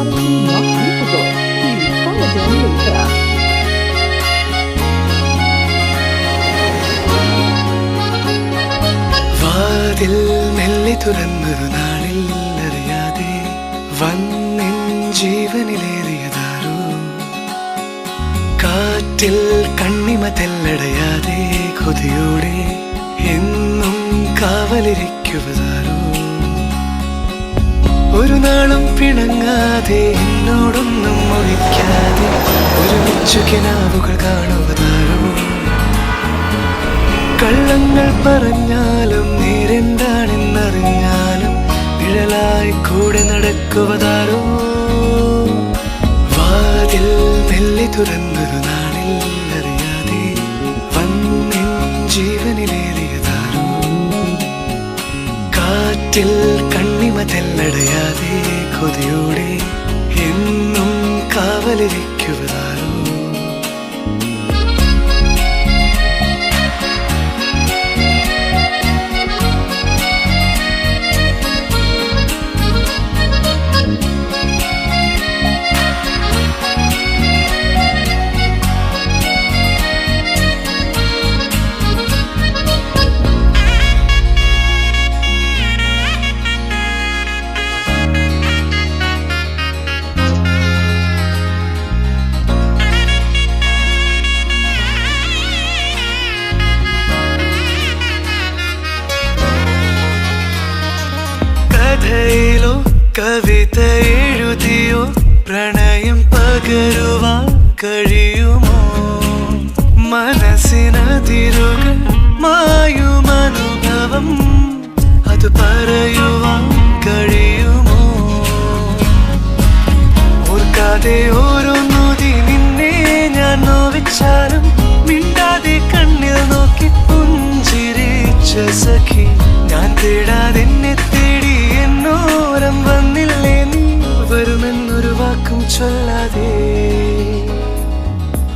Odyssey not reachable. Please try again later. വാതിൽ മെല്ലെ തുറന്നൊരു നാളിൽ അറിയാതെ വന്നിൻ ജീവനിലേറിയതാരോ കാറ്റിൽ കണ്ണിമ തെല്ലടയാതെ കൊതിയോടെ എന്നും കാവലിരിക്കുവതാരോ ഒരു നാളും പിണങ്ങാതെ എന്നോടൊന്നും ഒഴിക്കാതെ ഒരുമിച്ചു കിനാവുകൾ കാണുവതാരോ കള്ളങ്ങൾ പറഞ്ഞാലും നേരെന്താണെന്നറിഞ്ഞാലും നിഴലായി കൂടെ നടക്കുവതാരോ വാതിൽ മെല്ലെ തുറന്നൊരു നാളിൽ അറിയാതെ വന്നിൻ ജീവനിലേറിയതാരോ കാറ്റിൽ കണ്ണിമ തെല്ലടയാതെ കൊതിയോടെ എന്നും കാവലിരിക്കുവതാരോ കഥയിലോ കവിത എഴുതിയോ പ്രണയം പകരുവാൻ കഴിയുമോ മനസ്സിനതിരുകൾ മായുമനുഭവം അത് പറയുവാൻ കഴിയുമോ ഓർക്കാതെ ഓരോ നോതി നിന്നെ ഞാൻ നോവിച്ചാലും മിണ്ടാതെ കണ്ണിൽ നോക്കി പുഞ്ചിരിച്ച സഖി ഞാൻ തേടാതെ എന്നെ തേടി എന്നോരം വന്നില്ലേ നീ വരുമെന്നൊരു വാക്കും ചൊല്ലാതെ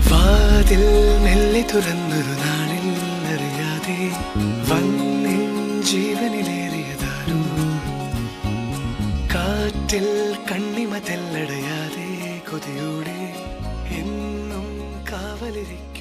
വാതിൽ മെല്ലെ തുറന്നൊരു നാളിൽ അറിയാതെ വന്നിൻ ജീവനിലേറിയതാരോ കാറ്റിൽ കണ്ണിമ തെല്ലടയാതെ കൊതിയോടെ എന്നും കാവലിരിക്കും